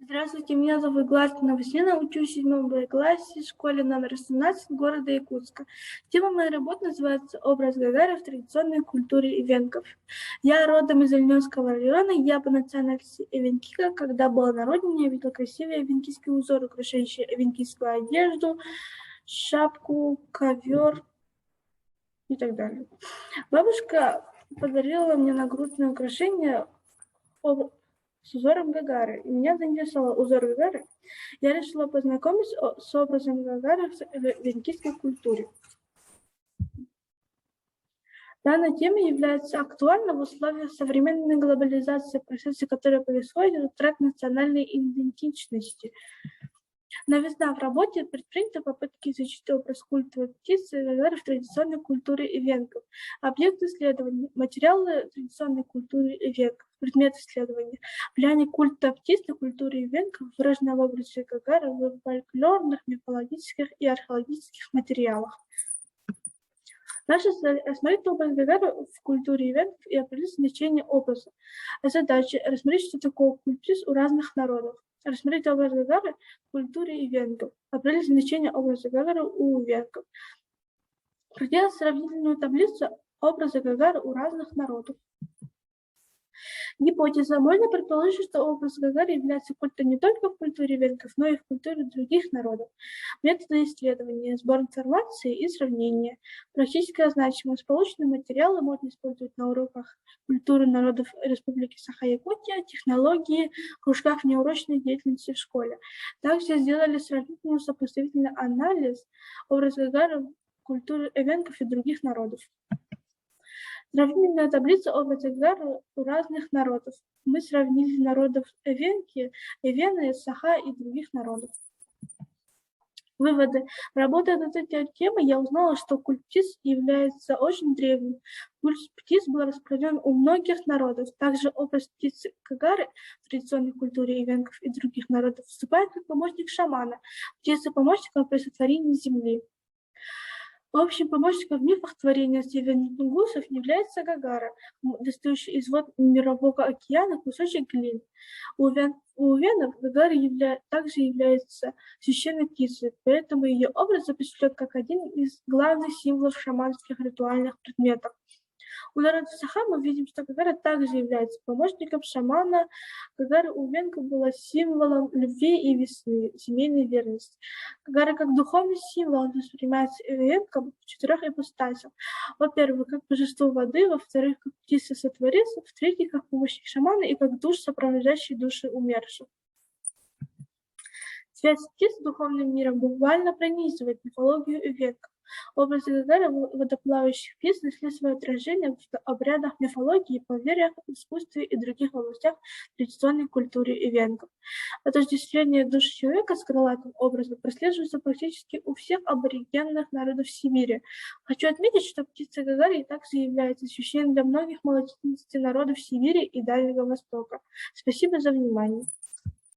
Здравствуйте, меня зовут Глазкина Василина, учусь в 7 классе в школе номер 18 города Якутска. Тема моей работы называется «Образ Гагарина в традиционной культуре ивенков». Я родом из Ильинского района, я по национальности эвенкика. Когда была на родине, я видела красивые эвенкийские узоры, украшающие эвенкийскую одежду, шапку, ковер и так далее. Бабушка подарила мне нагрудное украшение с узором Гагары. И меня заинтересовал узор Гагары. Я решила познакомиться с образом Гагары в эвенкийской культуре. Данная тема является актуальной в условиях современной глобализации, процессы, которые происходят, утрат национальной идентичности. Новизна в работе предприняты попытки изучить образ культуры птицы Гагары в традиционной культуре ивенков. Объект исследования – материалы традиционной культуры ивенков. Предмет исследования – влияние культа птиц на культуру ивенков, выраженное в образе Гагары в фольклорных, мифологических и археологических материалах. Наша цель – рассмотреть образ Гагары в культуре ивенков и определить значение образа. Задача – рассмотреть, что такое культ птиц у разных народов. Рассмотреть образ Гагары в культуре ивенков. Определить значение образа Гагары у ивенков. Проделать сравнительную таблицу образа Гагары у разных народов. Гипотеза. Можно предположить, что образ Гагары является культом не только в культуре ивенков, но и в культуре других народов. Методы исследования, сбор информации и сравнения. Практическая значимость. Полученные материалы можно использовать на уроках культуры народов Республики Саха-Якутия, технологии, кружках неурочной деятельности в школе. Также сделали сравнительный сопоставительный анализ образа Гагары в культуре ивенков и других народов. Сравнительная таблица образа Гагары у разных народов. Мы сравнили народов эвенки, эвены, саха и других народов. Выводы. Работая над этой темой, я узнала, что культ птиц является очень древним. Культ птиц был распространен у многих народов. Также образ птицы Гагары в традиционной культуре ивенков и других народов выступает как помощник шамана, птица-помощника при сотворении земли. Общим помощником в мифах творения северных тунгусов является Гагара, достающий из вод Мирового океана кусочек глины. У венов Гагара также является священной птицей, поэтому ее образ запечатлен как один из главных символов шаманских ритуальных предметов. У народа Саха мы видим, что Гагара также является помощником шамана. Гагара у венков была символом любви и весны, семейной верности. Гагара как духовный символ воспринимается венком в 4 ипостасях. Во-первых, как божество воды, во-вторых, как птица-сотворец, в-третьих, как помощник шамана и как душ, сопровождающий души умерших. Связь птиц с духовным миром буквально пронизывает мифологию ивенков. Образы Гагары водоплавающих птиц нашли свое отражение в обрядах мифологии, поверьях, искусстве и других областях традиционной культуры ивенков. Отождествление души человека с крылатым образом прослеживается практически у всех аборигенных народов Сибири. Хочу отметить, что птица Гагары также является священной для многих малочисленностей народов Сибири и Дальнего Востока. Спасибо за внимание.